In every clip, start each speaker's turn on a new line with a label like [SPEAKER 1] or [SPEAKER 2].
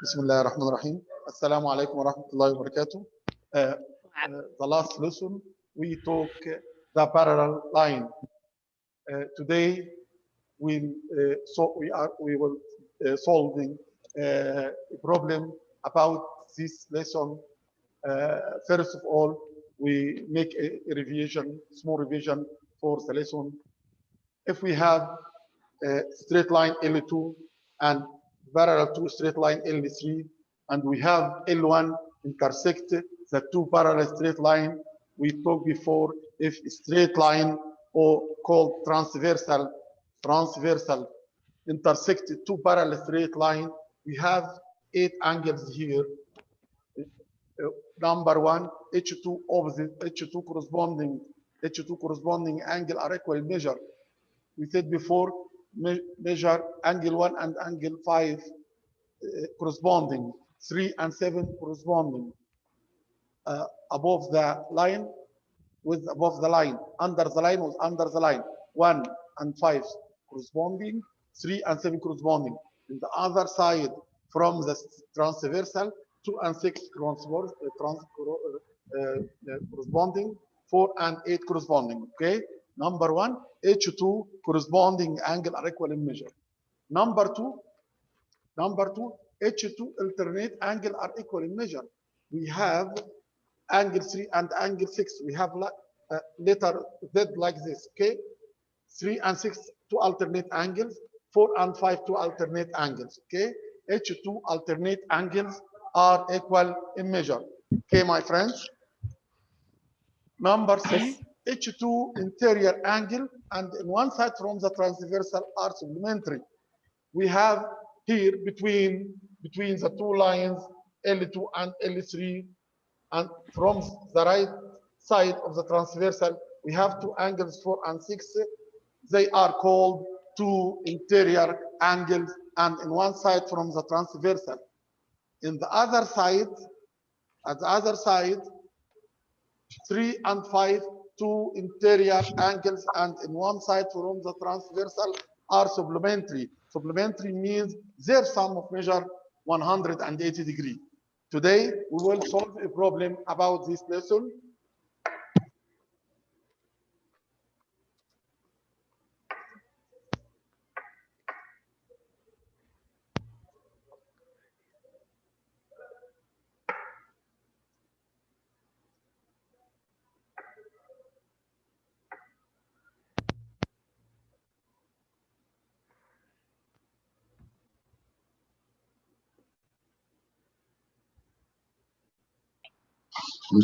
[SPEAKER 1] بسم الله الرحمن الرحيم. السلام عليكم ورحمة الله وبركاته. The last lesson we talk the parallel line. Today we will solving a problem about this lesson. First of all, we make a revision, small revision for the lesson. If we have a straight line L2 and parallel to straight line L3, and we have L1 intersect the two parallel straight line, we talked before, if straight line or called transversal intersect two parallel straight line, we have 8 angles here. Number one, H2 opposite, H2 corresponding angle are equal measure. We said before, measure angle 1 and angle 5 corresponding, 3 and 7 corresponding, above the line with above the line, under the line with under the line, 1 and 5 corresponding, 3 and 7 corresponding. In the other side from the transversal, 2 and 6 corresponding, 4 and 8 corresponding. Okay. Number one, H2 corresponding angle are equal in measure. Number two, H2 alternate angle are equal in measure. We have angle 3 and angle 6. We have letter Z like this. Okay, 3 and 6 two alternate angles, 4 and 5 two alternate angles. Okay, H2 alternate angles are equal in measure. Okay, my friends. Number 3, H2 interior angle and in one side from the transversal are supplementary. We have here between the two lines L2 and L3, and from the right side of the transversal we have two angles 4 and 6. They are called two interior angles, and in one side from the transversal. In the other side, at the other side, 3 and 5 two interior angles, and in one side from the transversal are supplementary. Supplementary means their sum of measure 180 degrees. Today we will solve a problem about this lesson. Be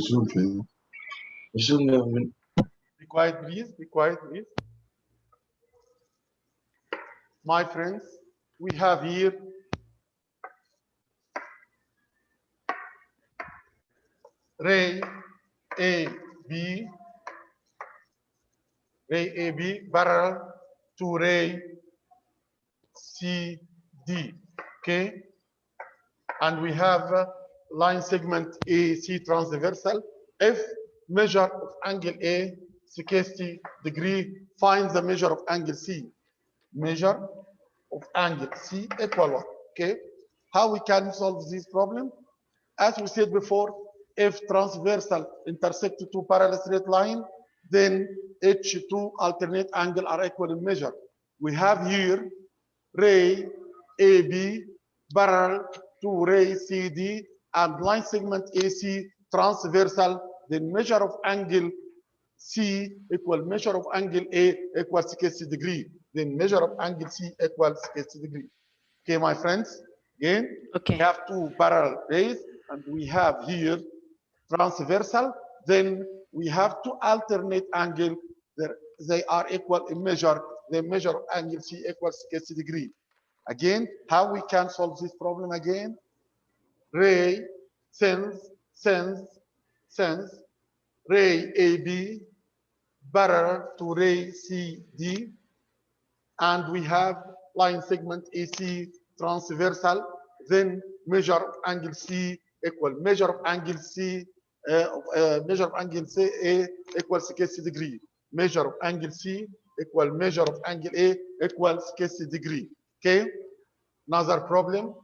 [SPEAKER 1] quiet, please. Be quiet, please. My friends, we have here ray AB parallel to ray CD. Okay, and we have line segment AC transversal. If measure of angle A 60 degree, find the measure of angle C. Measure of angle C equal what? Okay, how we can solve this problem? As we said before, if transversal intersect two parallel straight line, then H2 alternate angle are equal in measure. We have here ray AB parallel to ray CD and line segment AC transversal. Then measure of angle C equal measure of angle A equals 60 degree. Then measure of angle C equals 60 degree. Okay, my friends. Again, we have two parallel rays, and we have here transversal. Then we have two alternate angle. They are equal in measure. The measure of angle C equals 60 degree. Again, how we can solve this problem again? Ray sends ray AB parallel to ray CD, and we have line segment AC transversal. Then measure of angle C equal measure of angle C measure of angle A equals 60 degree. Measure of angle C equal measure of angle A equals 60 degree. Okay, another problem.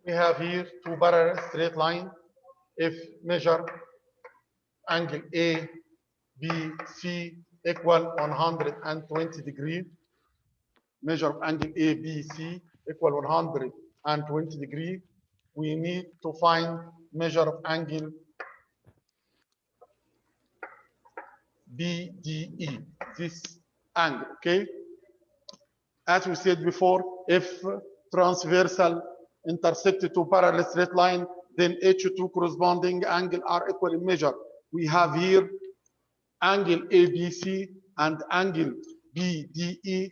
[SPEAKER 1] we have here two parallel straight line. If measure angle A, B, C equal 120 degree, measure of angle A, B, C equal 120 degree, we need to find measure of angle BDE, this angle, okay? As we said before, if transversal intersect two parallel straight line, then H2 corresponding angle are equal in measure. We have here angle ABC and angle BDE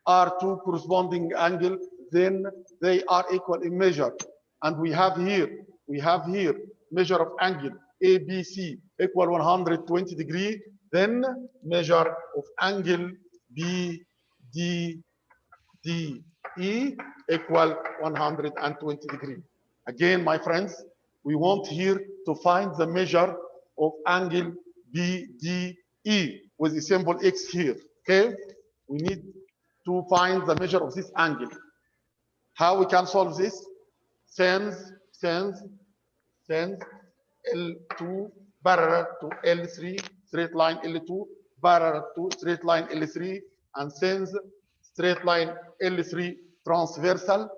[SPEAKER 1] are two corresponding angle, then they are equal in measure. And we have here measure of angle ABC equal 120 degree, then measure of angle BDE equal 120 degree. Again, my friends, we want here to find the measure of angle BDE with the symbol X here, okay? We need to find the measure of this angle. How we can solve this? Since L2 parallel to L3, straight line L2 parallel to straight line L3, and since straight line L3 transversal,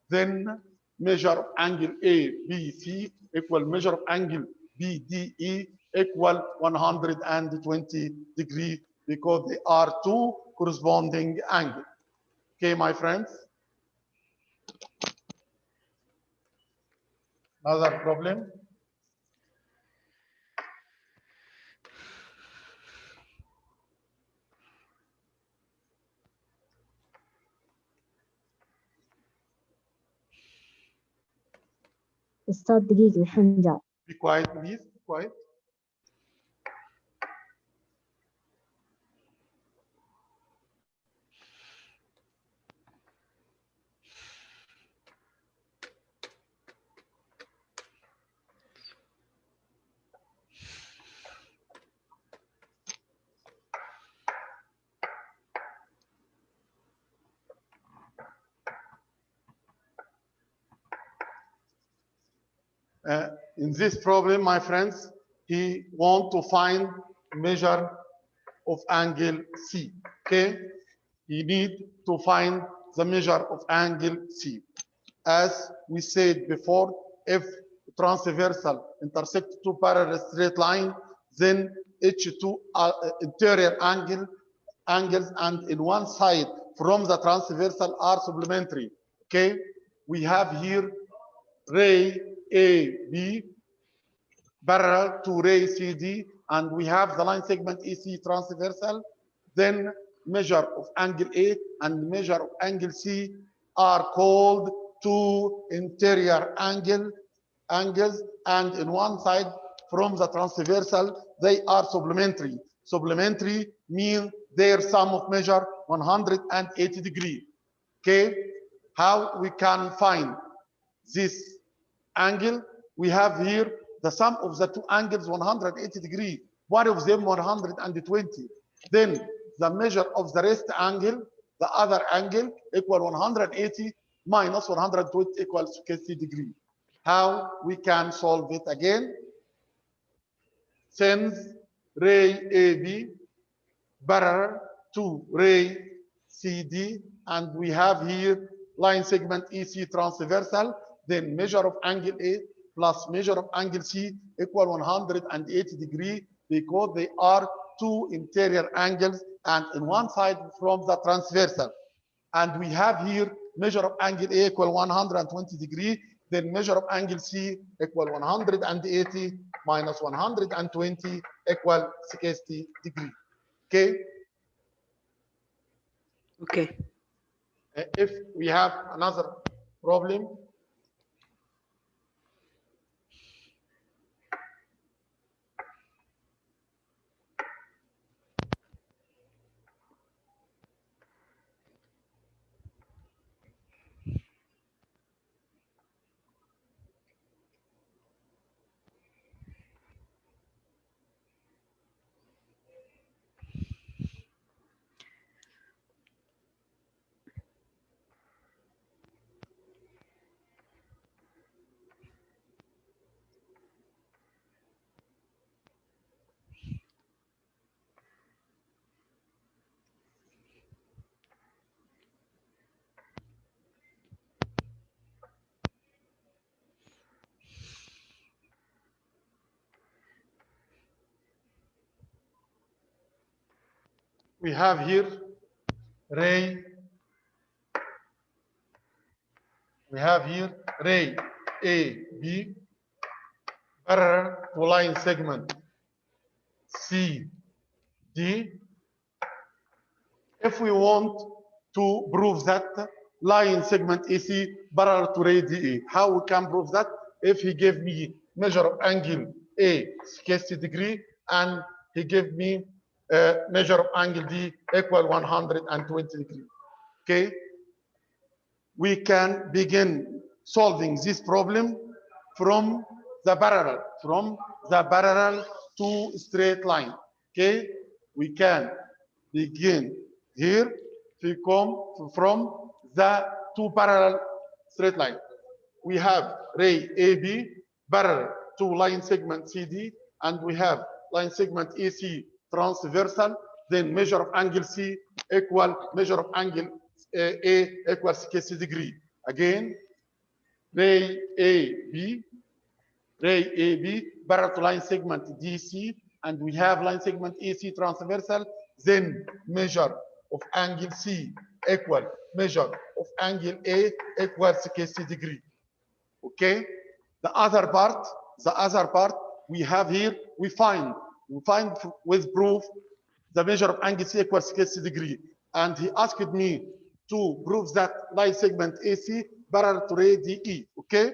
[SPEAKER 1] then measure of angle ABC equal measure of angle BDE equal 120 degree because they are two corresponding angles. Okay, my friends? Another problem?
[SPEAKER 2] أستاذ دقيقة الحين جاء.
[SPEAKER 1] Be quiet, please. Be quiet. In this problem, my friends, he want to find measure of angle C, okay? He need to find the measure of angle C. As we said before, if transversal intersect two parallel straight line, then H2 interior angles and in one side from the transversal are supplementary, okay? We have here ray AB parallel to ray CD, and we have the line segment EC transversal, then measure of angle A and measure of angle C are called two interior angles, and in one side from the transversal, they are supplementary. Supplementary mean their sum of measure 180 degree. Okay, how we can find this angle? We have here the sum of the two angles 180 degree, one of them 120. Then the measure of the rest angle, the other angle equal 180 minus 120 equals 60 degree. How we can solve it again? Since ray AB parallel to ray CD, and we have here line segment EC transversal, then measure of angle A plus measure of angle C equal 180 degree because they are two interior angles and in one side from the transversal. And we have here measure of angle A equal 120 degree, then measure of angle C equal 180 minus 120 equal 60 degree. Okay?
[SPEAKER 3] Okay.
[SPEAKER 1] If we have another problem, we have here ray. We have here ray AB parallel to line segment CD. If we want to prove that line segment AC parallel to ray DE, how we can prove that? If he gave me measure of angle A 60 degree and he gave me measure of angle D equal 120 degree. Okay, we can begin solving this problem from the parallel to straight line. Okay, we can begin here to come from the two parallel straight line. We have ray AB parallel to line segment CD, and we have line segment AC transversal. Then measure of angle C equal measure of angle A equals 60 degree. Again, ray AB parallel to line segment DC, and we have line segment AC transversal. Then measure of angle C equal measure of angle A equals 60 degree. Okay, the other part we have here, we find with proof the measure of angle C equals 60 degree, and he asked me to prove that line segment AC parallel to ray DE. Okay,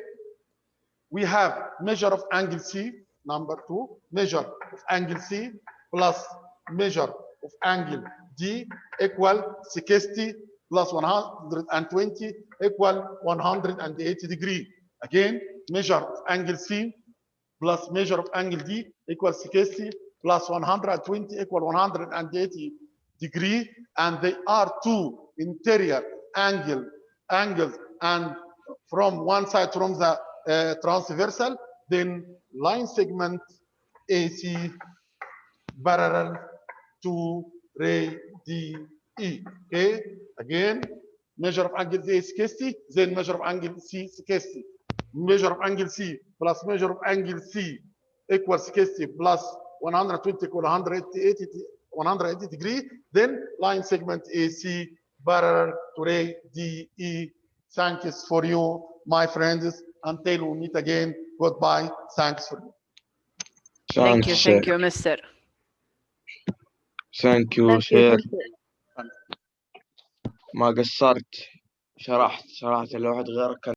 [SPEAKER 1] we have measure of angle C, number 2, measure of angle C plus measure of angle D equal 60 plus 120 equal 180 degree. Again, measure of angle C plus measure of angle D equals 60 plus 120 equal 180 degree, and they are two interior angles, and from one side from the transversal, then line segment AC parallel to ray DE. Okay, again, measure of angle D is 60, then measure of angle C is 60. Measure of angle C plus measure of angle C equals 60 plus 120 equal 180 degree. Then line segment AC parallel to ray DE. Thanks for you, my friends. Until we meet again, goodbye. Thanks for you.
[SPEAKER 2] Thank you, Mr.
[SPEAKER 3] Thank you, sir. ما قصرت، شرحت لو واحد غيرك